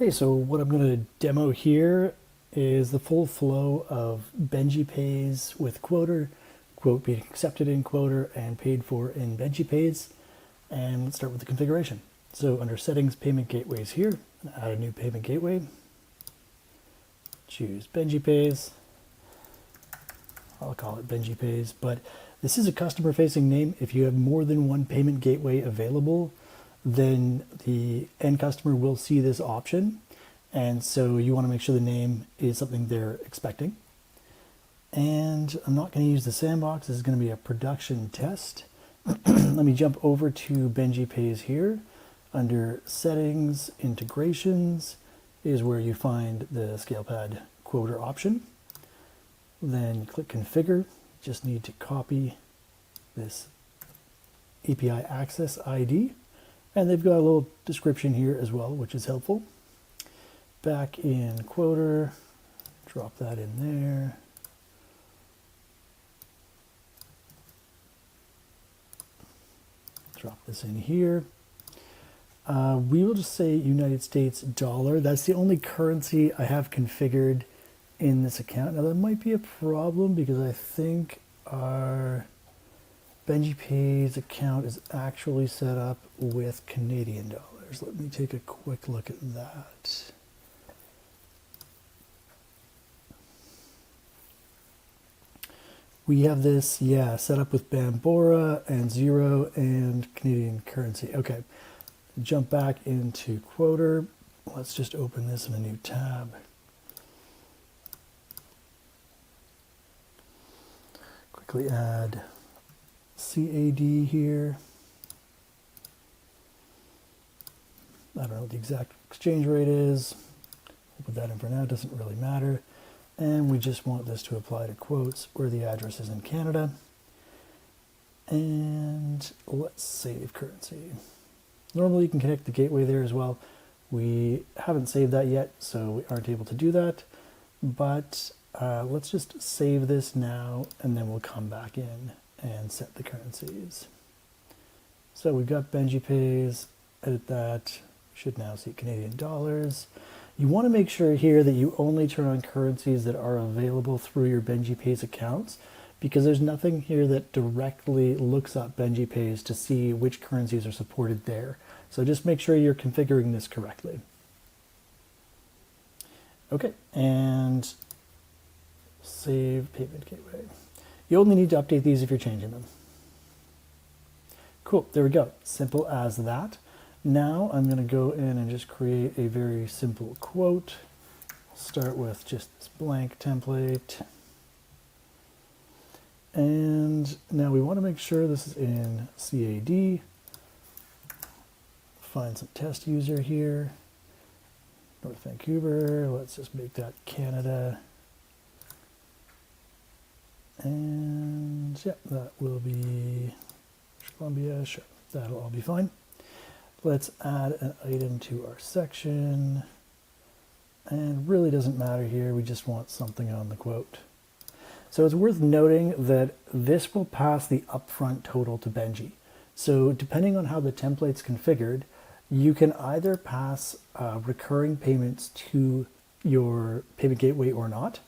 Hey, so what I'm going to demo here is the full flow of Benji Pays with Quoter, quote being accepted in Quoter and paid for in Benji Pays. And let's start with the configuration. So under Settings, Payment Gateways here, add a new payment gateway. Choose Benji Pays. I'll call it Benji Pays, but this is a customer-facing name. If you have more than one payment gateway available, then the end customer will see this option. And so you want to make sure the name is something they're expecting. And I'm not going to use the sandbox. This is going to be a production test. Let me jump over to Benji Pays here. Under Settings, Integrations is where you find the ScalePad quoter option. Then click Configure. Just need to copy this API access ID. And they've got a little description here as well, which is helpful. Back in Quoter, drop that in there. Drop this in here. We will just say United States dollar. That's the only currency I have configured in this account. Now that might be a problem because I think our Benji Pays account is actually set up with Canadian dollars. Let me take a quick look at that. We have this, set up with Bambora and Zero and Canadian currency. Okay, jump back into Quoter. Let's just open this in a new tab. Quickly add CAD here. I don't know what the exact exchange rate is. We'll put that in for now, it doesn't really matter. And we just want this to apply to quotes where the address is in Canada. And let's save currency. Normally you can connect the gateway there as well. We haven't saved that yet, so we aren't able to do that. But let's just save this now, and then we'll come back in and set the currencies. So we've got Benji Pays, edit that, should now see Canadian dollars. You want to make sure here that you only turn on currencies that are available through your Benji Pays accounts, because there's nothing here that directly looks up Benji Pays to see which currencies are supported there. So just make sure you're configuring this correctly. Okay, and save payment gateway. You only need to update these if you're changing them. Cool, there we go. Simple as that. Now I'm going to go in and just create a very simple quote. Start with just this blank template. And now we want to make sure this is in CAD. Find some test user here. North Vancouver. Let's just make that Canada. And yeah, that will be Columbia. Sure, that'll all be fine. Let's add an item to our section. And it really doesn't matter here. We just want something on the quote. So it's worth noting that this will pass the upfront total to Benji. So depending on how the template's configured, you can either pass recurring payments to your payment gateway or not.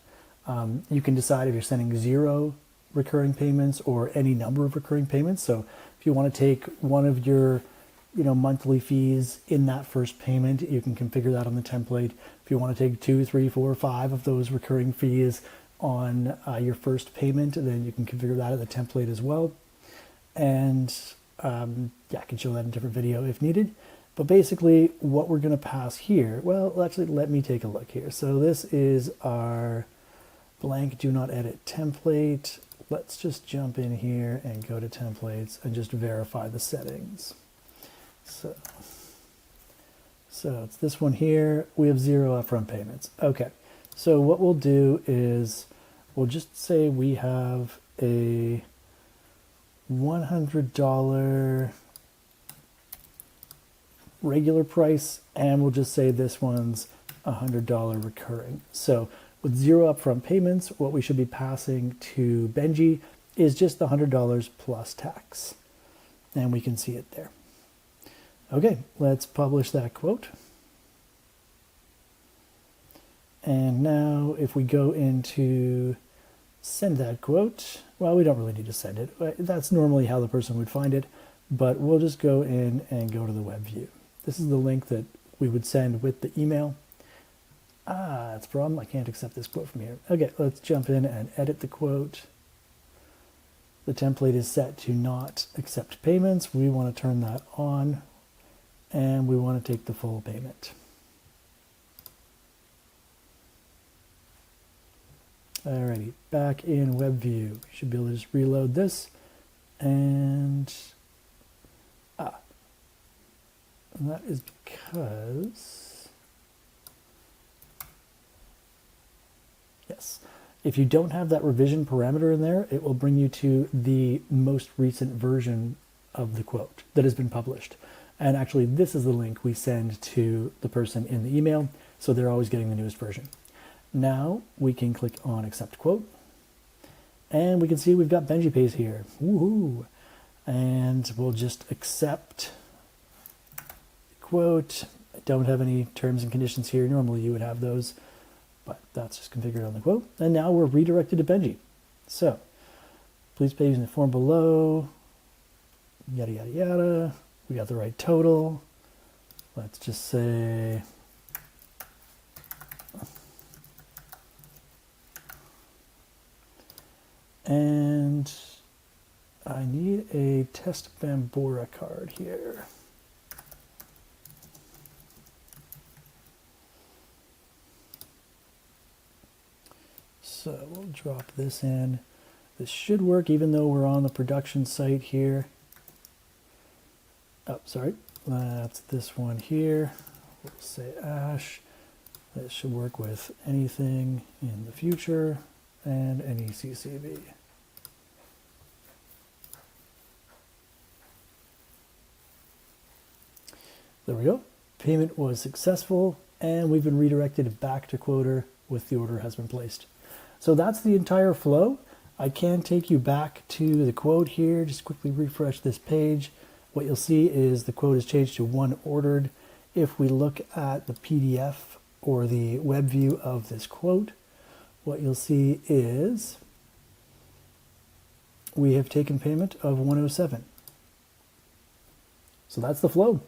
You can decide if you're sending 0 recurring payments or any number of recurring payments. So if you want to take one of your monthly fees in that first payment, you can configure that on the template. If you want to take 2, 3, 4, 5 of those recurring fees on your first payment, then you can configure that at the template as well. And I can show that in a different video if needed. But basically what we're going to pass here, well, actually, let me take a look here. So this is our blank do not edit template. Let's just jump in here and go to templates and just verify the settings. So it's this one here. We have 0 upfront payments. Okay, so what we'll do is we'll just say we have a $100 regular price, and we'll just say this one's $100 recurring. So with 0 upfront payments, what we should be passing to Benji is just the $100 plus tax. And we can see it there. Okay, let's publish that quote. And now if we go into send that quote, well, we don't really need to send it. That's normally how the person would find it, but we'll just go in and go to the web view. This is the link that we would send with the email. That's a problem. I can't accept this quote from here. Okay, let's jump in and edit the quote. The template is set to not accept payments. We want to turn that on, and we want to take the full payment. Alrighty, back in web view. We should be able to just reload this, and that is because, yes, if you don't have that revision parameter in there, it will bring you to the most recent version of the quote that has been published. And actually, this is the link we send to the person in the email, so they're always getting the newest version. Now we can click on accept quote, and we can see we've got Benji Pays here. Woohoo! And we'll just accept the quote. I don't have any terms and conditions here. Normally you would have those, but that's just configured on the quote. And now we're redirected to Benji. So please pay using the form below, yada, yada, yada. We got the right total. Let's just say and I need a test Bambora card here. So we'll drop this in. This should work even though we're on the production site here. Oh, sorry. That's this one here. We'll say Ash. This should work with anything in the future and any CCV. There we go. Payment was successful, and we've been redirected back to Quoter with the order has been placed. So that's the entire flow. I can take you back to the quote here. Just quickly refresh this page. What you'll see is the quote is changed to one ordered. If we look at the PDF or the web view of this quote, what you'll see is we have taken payment of 107. So that's the flow.